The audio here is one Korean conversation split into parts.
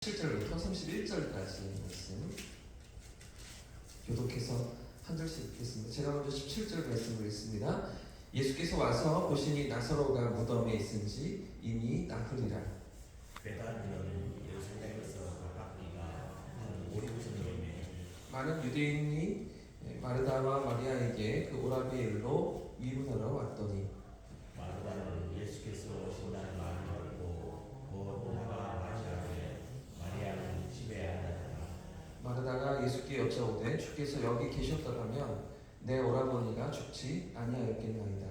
7절부터 31절까지 말씀 교독해서 한 절씩 읽겠습니다. 제가 먼저 17절 말씀을 읽습니다. 예수께서 와서 보시니 나사로가 무덤에 있은지 이미 나흘이라. 베다니는 예루살렘에서 가깝기가 한 5-6천리에 많은 유대인이 마르다와 마리아에게 그 오라비의 일로 위문하러 왔더니 마르다는 예수께서 오신다는 말을 듣고 곧 나가 맞이하되 마리아는 집에 앉았더라. 마르다가 예수께 여짜오되 주께서 여기 계셨더라면 내 오라버니가 죽지 아니하였겠나이다.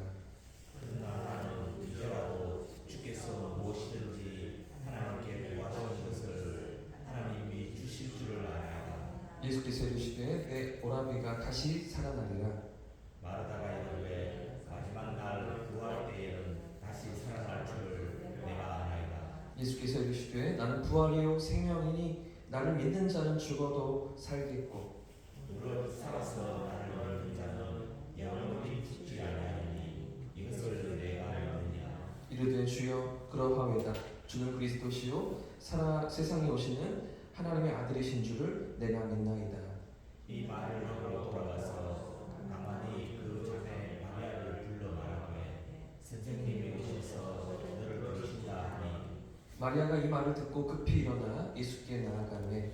그러나 나는 이제라도 주께서 무엇이든지 하나님께 구하시는 것을 하나님이 주실 줄을 아나이다. 예수께서 이르시되 내 오라비가 다시 살아나리라. 마르다가 이르되 마지막 날 구할 때에는 다시 살아날 줄을 내가 아나이다. 예수께서 이르시되 나는 부활이요 생명이니 나를 믿는 자는 죽어도 살겠고 무릇 살아서 나를 믿는 자는 영원히 죽지 아니하리니 이것을 내가 믿느냐. 이르되 주여 그러하오이다. 주는 그리스도시요 세상에 오시는 하나님의 아들이신 줄을 내가 믿나이다. 이 말을 하고 돌아가서 가만히 그 자매 마리아를 불러 말하되 선생님이 오셔서 너를 부르신다 하니 마리아가 이 말을 듣고 급히 일어나 예수께 나아가매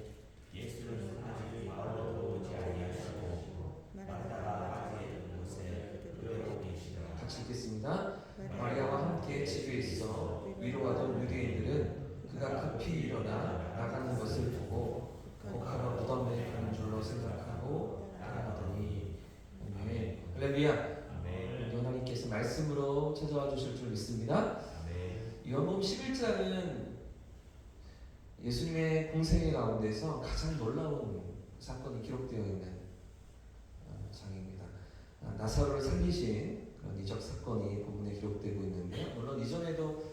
예수는 아직 마을로 오지 아니하시고 마르다가 맞이했던 곳에 그대로 계시더라. 같이 읽겠습니다. 마리아와 함께 집에 있어 위로하던 유대인들은 그가 급히 일어나 나가는 것을 보고 복하러 무덤에 가는 줄로 생각하고 따라가더니 아멘. 할렐루야. 아멘. 하나님께서 말씀으로 찾아와 주실 줄 믿습니다. 아멘. 요한복음 11장은 예수님의 공생애 가운데서 가장 놀라운 사건이 기록되어 있는 장입니다. 나사로를 살리신 그런 이적 사건이 본문에 기록되고 있는데요. 물론 이전에도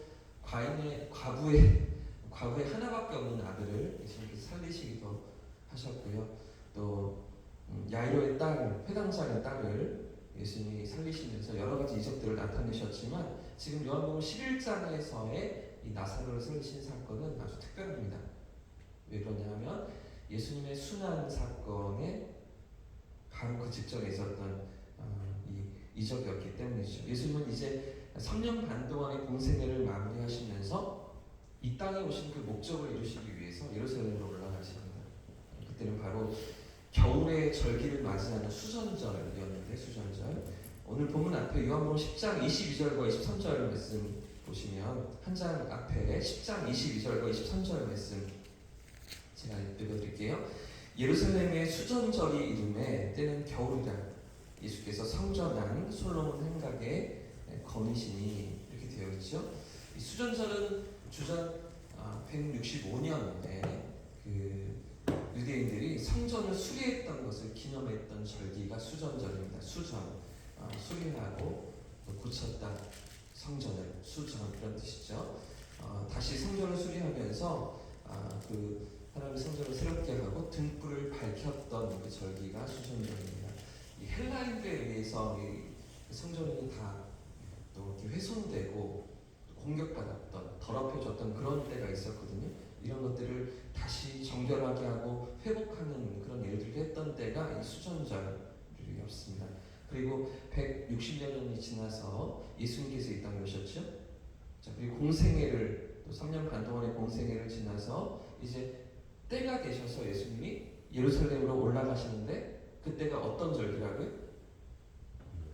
과부의 하나밖에 없는 아들을 예수님께서 살리시기도 하셨고요. 또 야이로의 딸, 회당장의 딸을 예수님이 살리시면서 여러 가지 이적들을 나타내셨지만 지금 요한복음 11장에서의 이 나사로를 살리신 사건은 아주 특별합니다. 왜 그러냐면 예수님의 순환 사건에 바로 그 직전에 있었던 이 이적이었기 때문이죠. 예수님은 이제 3년 반 동안의 공생애를 마무리하시면서 이 땅에 오신 그 목적을 이루시기 위해서 예루살렘으로 올라가십니다. 그때는 바로 겨울의 절기를 맞이하는 수전절이었는데 수전절. 오늘 본문 앞에 요한복음 10장 22절과 23절 말씀 보시면 한 장 앞에 10장 22절과 23절 말씀 제가 읽어드릴게요. 예루살렘의 수전절이 이름에 때는 겨울이라 예수께서 성전한 솔로몬 행각에 거니시니 이렇게 되어 있죠. 이 수전절은 주전 165년에 그 유대인들이 성전을 수리했던 것을 기념했던 절기가 수전절입니다. 수리하고 고쳤다. 성전을 수전 이런 뜻이죠. 다시 성전을 수리하면서 그 하나님의 성전을 새롭게 하고 등불을 밝혔던 그 절기가 수전절입니다. 이 헬라인들에 의해서 이 성전이 다 또 이렇게 훼손되고 공격받았던 더럽혀졌던 그런 때가 있었거든요. 이런 것들을 다시 정결하게 하고 회복하는 그런 일들을 했던 때가 이 수전절이었습니다. 그리고 160년이 지나서 예수님께서 이 땅에 오셨죠. 자, 그리고 공생애를 또 3년 반 동안의 공생애를 지나서 이제 때가 되셔서 예수님이 예루살렘으로 올라가시는데 그때가 어떤 절기라고요?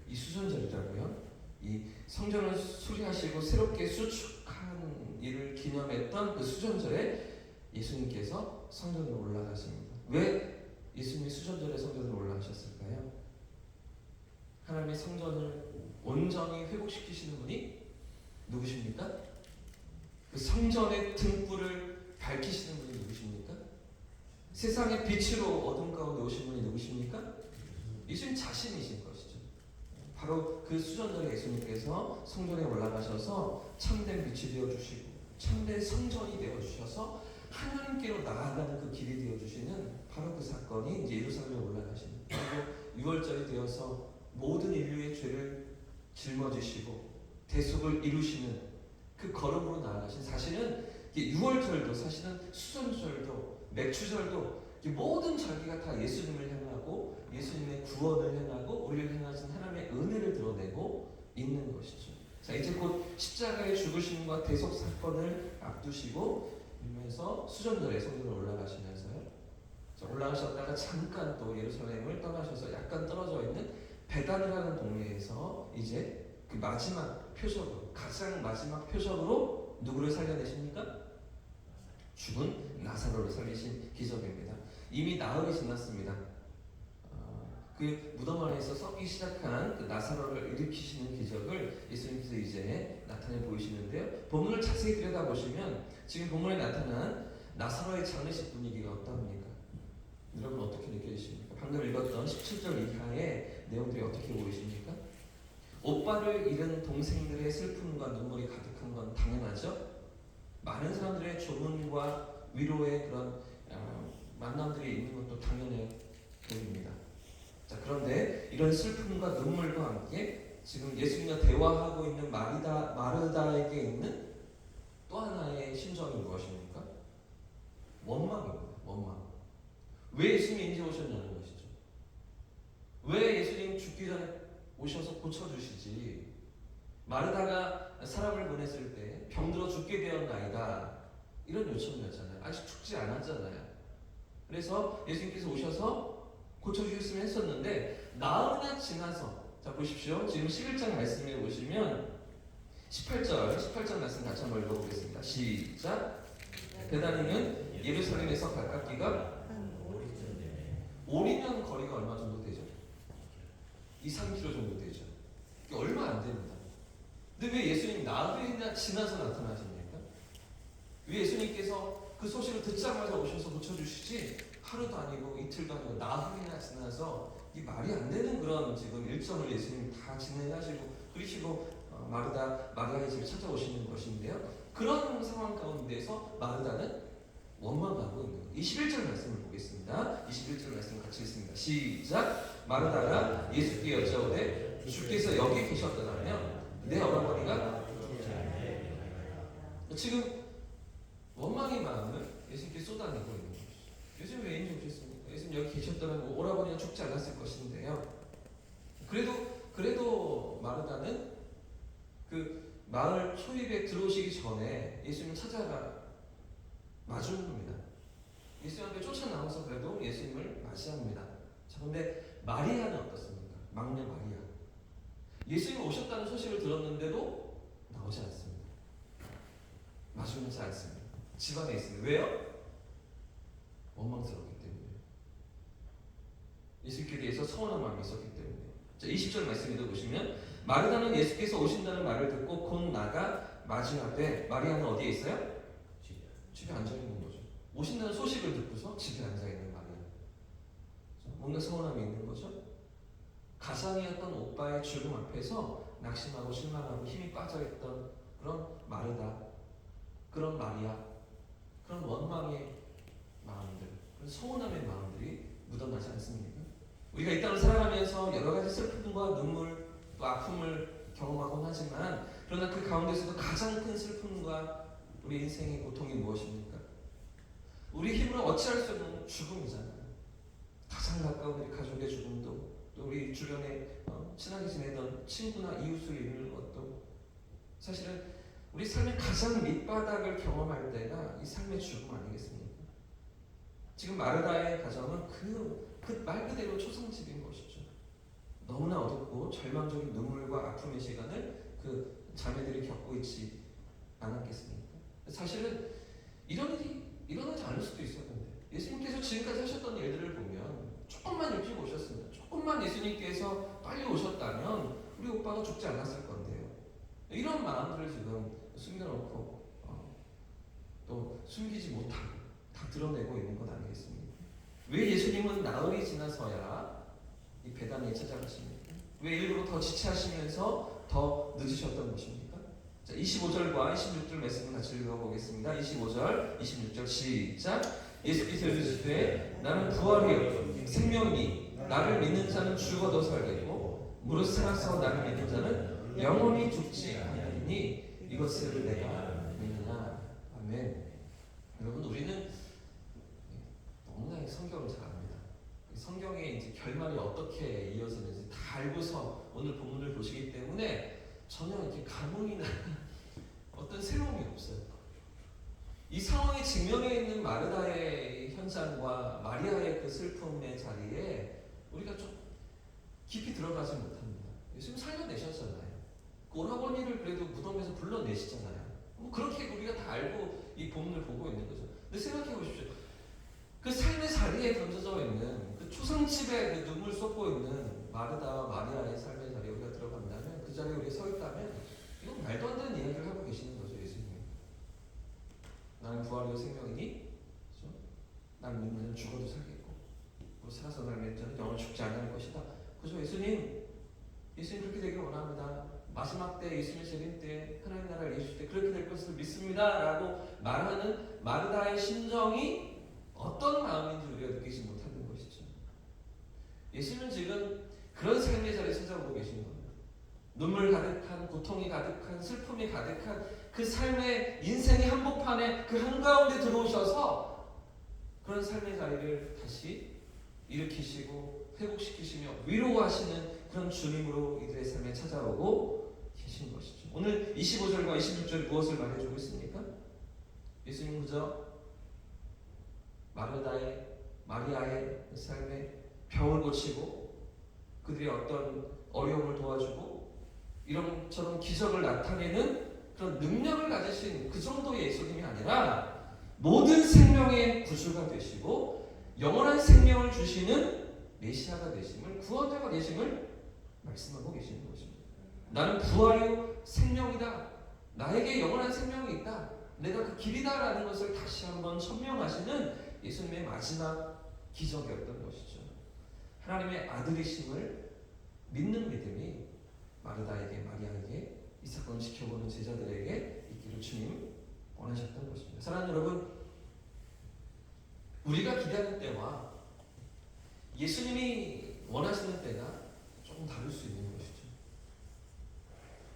이 수전절이라고요. 이 성전을 수리하시고 새롭게 수축한 일을 기념했던 그 수전절에 예수님께서 성전으로 올라가십니다. 왜 예수님이 수전절에 성전으로 올라가셨을까요? 하나님의 성전을 온전히 회복시키시는 분이 누구십니까? 그 성전의 등불을 밝히시는 분이 누구십니까? 세상의 빛으로 어둠 가운데 오신 분이 누구십니까? 예수님 자신이신 것이죠. 바로 그 수전절에 예수님께서 성전에 올라가셔서 참된 빛이 되어주시고 참된 성전이 되어주셔서 하나님께로 나아가는 그 길이 되어주시는 바로 그 사건이 이제 예루살렘에 올라가시는 그리고 유월절이 되어서 모든 인류의 죄를 짊어지시고 대속을 이루시는 그 걸음으로 나아가신 사실은 6월절도 사실은 수전절도 맥추절도 모든 절기가 다 예수님을 향하고 예수님의 구원을 향하고 우리를 향하신 하나님의 은혜를 드러내고 있는 것이죠. 자, 이제 곧 십자가의 죽으심과 대속 사건을 앞두시고 이면서 수전절에 성전으로 올라가시면서요. 자, 올라가셨다가 잠깐 또 예루살렘을 떠나셔서 약간 떨어져 있는 베단이라는 동네에서 이제 그 마지막 표적으로, 가장 마지막 표적으로 누구를 살려내십니까? 죽은 나사로를 살리신 기적입니다. 이미 나흘이 지났습니다. 그 무덤 안에서 썩기 시작한 그 나사로를 일으키시는 기적을 예수님께서 이제 나타내 보이시는데요. 본문을 자세히 들여다보시면 지금 본문에 나타난 나사로의 장례식 분위기가 어떠합니까? 여러분 어떻게 느껴지십니까? 방금 읽었던 17절 이하의 내용들이 어떻게 보이십니까? 오빠를 잃은 동생들의 슬픔과 눈물이 가득한 건 당연하죠. 많은 사람들의 조문과 위로의 그런 만남들이 있는 것도 당연해 보입니다. 자, 그런데 이런 슬픔과 눈물과 함께 지금 예수님과 대화하고 있는 마르다에게 있는 또 하나의 심정이 무엇입니까? 원망입니다. 원망. 왜 예수님이 이제 오셨냐는 것이죠. 왜 예수님 죽기 전에 오셔서 고쳐주시지? 마르다가 사람을 보냈을 때 병들어 죽게 되었나이다, 이런 요청이었잖아요. 아직 죽지 않았잖아요. 그래서 예수님께서 오셔서 고쳐주셨으면 했었는데 나흘이나 지나서, 자 보십시오. 지금 11장 말씀에 보시면 18절 말씀 같이 한번 읽어보겠습니다. 시작. 베다니는 예루살렘에서 가깝기가 5리면 거리가 얼마 정도 되죠? 2-3km 정도 되죠. 얼마 안 됩니다. 근데 왜 예수님 나흘이나 지나서 나타나십니까? 왜 예수님께서 그 소식을 듣자마자 오셔서 고쳐주시지 하루도 아니고 이틀도 아니고 나흘이나 지나서 이 말이 안 되는 그런 지금 일정을 예수님 다 진행하시고 그러시고 마르다의 집에 찾아오시는 것인데요. 그런 상황 가운데서 마르다는 원망하고 있는 거예요. 21절 말씀을 보겠습니다. 21절 말씀 같이 읽습니다. 시작. 마르다가 예수께 여짜오되 주께서 여기 계셨더라면 내 어머니가 지금 원망의 마음을 예수님께 쏟아내고 있는 것이죠. 예수님 왜 인지 오셨습니까? 예수님 여기 계셨더라면 오라버니가 죽지 않았을 것인데요. 그래도 마르다는 그 마을 초입에 들어오시기 전에 예수님을 찾아가 마주는 겁니다. 예수님한테 쫓아나와서 그래도 예수님을 맞이합니다. 자, 그런데 마리아는 어떻습니까? 막내 마리아. 예수님 오셨다는 소식을 들었는데도 나오지 않습니다. 마주하지 않습니다. 집 안에 있습니다. 왜요? 원망스럽기 때문에. 예수님께 대해서 서운한 마음이 있었기 때문에. 자, 20절 말씀 읽어보시면 마르다는 예수께서 오신다는 말을 듣고 곧 나가 맞이하되, 마리아는 어디에 있어요? 집에 앉아있는 거죠. 오신다는 소식을 듣고서 집에 앉아있는 마리아. 뭔가 서운함이 있는 거죠. 가상이었던 오빠의 죽음 앞에서 낙심하고 실망하고 힘이 빠져있던 그런 마르다, 그런 마리아, 그런 원망의 마음들, 그런 서운함의 마음들이 묻어나지 않습니까? 우리가 이 땅을 살아가면서 여러 가지 슬픔과 눈물 또 아픔을 경험하곤 하지만, 그러나 그 가운데서도 가장 큰 슬픔과 우리 인생의 고통이 무엇입니까? 우리 힘으로 어찌할 수 없는 죽음이잖아요. 가장 가까운 우리 가족의 죽음도, 또 우리 주변에 친하게 지내던 친구나 이웃을 잃는 것도, 사실은 우리 삶의 가장 밑바닥을 경험할 때가 이 삶의 죽음 아니겠습니까? 지금 마르다의 가정은 그 말 그대로 초상집인 것이죠. 너무나 어둡고 절망적인 눈물과 아픔의 시간을 그 자매들이 겪고 있지 않았겠습니까? 사실은 이런 일이 일어나지 않을 수도 있었는데, 예수님께서 지금까지 하셨던 일들을 보면 조금만 일찍 오셨으면, 조금만 예수님께서 빨리 오셨다면 우리 오빠가 죽지 않았을 건데요. 이런 마음들을 지금 숨겨놓고 또 숨기지 못하고 다 드러내고 있는 것 아니겠습니까? 왜 예수님은 나흘이 지나서야 이 베단에 찾아가십니까? 왜 일부러 더 지체하시면서 더 늦으셨던 것입니까? 자, 25절과 26절 말씀을 같이 읽어보겠습니다. 25절, 26절 시작. 예수께서 이르시되 나는 부활이요 생명이니 나를 믿는 자는 죽어도 살겠고 무릇 살아서 나를 믿는 자는 영원히 죽지 아니하리니 이것을 내가 믿느냐. 아멘. 여러분, 우리는 너무나 성경을 잘 압니다. 성경의 이제 결말이 어떻게 이어지는지 다 알고서 오늘 본문을 보시기 때문에 전혀 이렇게 감흥이나 어떤 새로움이 없어요. 이 상황에 직면해 있는 마르다의 현장과 마리아의 그 슬픔의 자리에 우리가 좀 깊이 들어가지 못합니다. 예수님 살려내셨잖아요. 그 오라버니를 그래도 무덤에서 불러내시잖아요. 뭐 그렇게 우리가 다 알고 이 본문을 보고 있는 거죠. 근데 생각해 보십시오. 그 삶의 자리에 던져져 있는 그 초상집에 그 눈물 쏟고 있는 마르다와 마리아의 삶의 자리에 우리가 들어간다면, 그 자리에 우리가 서 있다면 이건 말도 안 되는 이야기를 하고 계시는 거죠. 예수님, 나는 부활이요 생명이니 그렇죠? 난 믿으면 죽어도 살겠고 또 살아서 날 믿으면 영원 죽지 않을 것이다. 그죠? 예수님 그렇게 되길 원합니다. 마지막 때 예수님의 재림 때 하나님 나라를 이루실 때 그렇게 될 것을 믿습니다 라고 말하는 마르다의 심정이 어떤 마음인지 우리가 느끼지 못하는 것이죠. 예수님은 지금 그런 삶의 자리에 찾아오고 계신 겁니다. 눈물 가득한, 고통이 가득한, 슬픔이 가득한 그 삶의 인생의 한복판에 그 한가운데 들어오셔서 그런 삶의 자리를 다시 일으키시고 회복시키시며 위로하시는 그런 주님으로 이들의 삶에 찾아오고 계신 것이죠. 오늘 25절과 26절 무엇을 말해주고 있습니까? 예수님 그저 마리아의 삶에 병을 고치고 그들의 어떤 어려움을 도와주고 이런처럼 기적을 나타내는 그런 능력을 가지신 그 정도의 예수님이 아니라 모든 생명의 구주가 되시고 영원한 생명을 주시는 메시아가 되심을, 구원자가 되심을 말씀하고 계시는 것입니다. 나는 부활이요 생명이다. 나에게 영원한 생명이 있다. 내가 그 길이다라는 것을 다시 한번 천명하시는 예수님의 마지막 기적이었던 것이죠. 하나님의 아들이심을 믿는 믿음이 마르다에게, 마리아에게, 이 사건을 지켜보는 제자들에게 있기를 주님 원하셨던 것입니다. 사랑하는 여러분, 우리가 기대하는 때와 예수님이 원하시는 때가 조금 다를 수 있는 것이죠.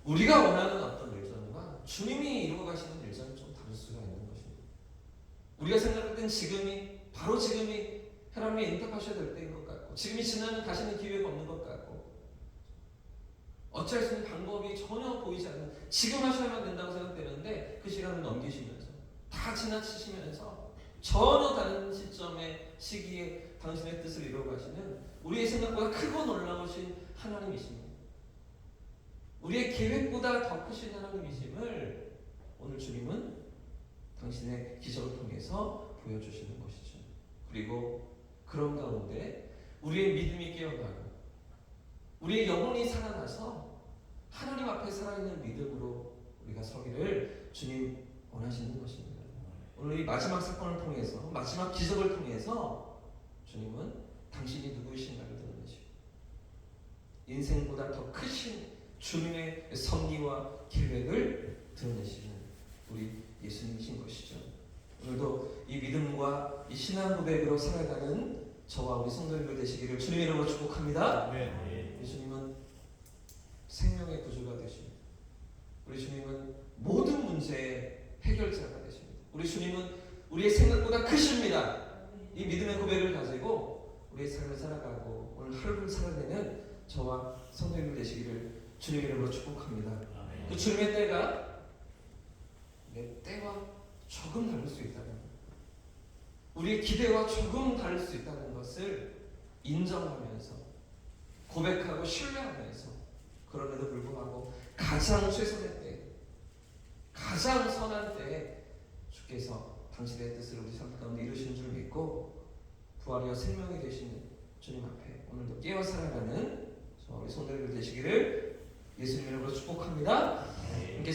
우리가 원하는 어떤 일정과 주님이 이루어 가시는 일정이 좀 다를 수가 있는 것입니다. 우리가 생각할 땐 바로 지금이 하나님이 응답하셔야 될 때인 것 같고, 지금이 지나면 다시는 기회가 없는 것 같고, 어찌할 수 있는 방법이 전혀 보이지 않는, 지금 하셔야만 된다고 생각되는데 그 시간을 넘기시면서 다 지나치시면서 전혀 다른 시기에 당신의 뜻을 이루어 가시는 우리의 생각보다 크고 놀라우신 하나님이십니다. 우리의 계획보다 더 크신 하나님이심을 오늘 주님은 당신의 기적을 통해서 보여주시는 것이죠. 그리고 그런 가운데 우리의 믿음이 깨어나고 우리의 영혼이 살아나서 하나님 앞에 살아있는 믿음으로 우리가 서기를 주님 원하시는 것입니다. 오늘 이 마지막 사건을 통해서, 마지막 기적을 통해서 주님은 당신이 누구이신가를 드러내시고 인생보다 더 크신 주님의 섭리와 계획을 드러내시는 우리 예수님이신 것이죠. 오늘도 이 믿음과 이 신앙 고백으로 살아가는 저와 우리 성도님들 되시기를 주님의 이름으로 축복합니다. 네. 예수님은 생명의 구주가 되십니다. 우리 주님은 모든 문제의 해결자가 되십니다. 우리 주님은 우리의 생각보다 크십니다. 이 믿음의 고백을 가지고 우리의 삶을 살아가고 오늘 하루를 살아내는 저와 성도님들 되시기를 주님의 이름으로 축복합니다. 그 주님의 때가 내 때와 조금 다를 수 있다는 것, 우리의 기대와 조금 다를 수 있다는 것을 인정하면서 고백하고 신뢰하면서, 그럼에도 불구하고 가장 최선의 때, 가장 선한 때에 주께서 당신의 뜻을 우리 삶 가운데 이루시는 줄 믿고 부활이여 생명이 되시는 주님 앞에 오늘도 깨어 살아가는 우리 성도들 되시기를 예수님 이름으로 축복합니다.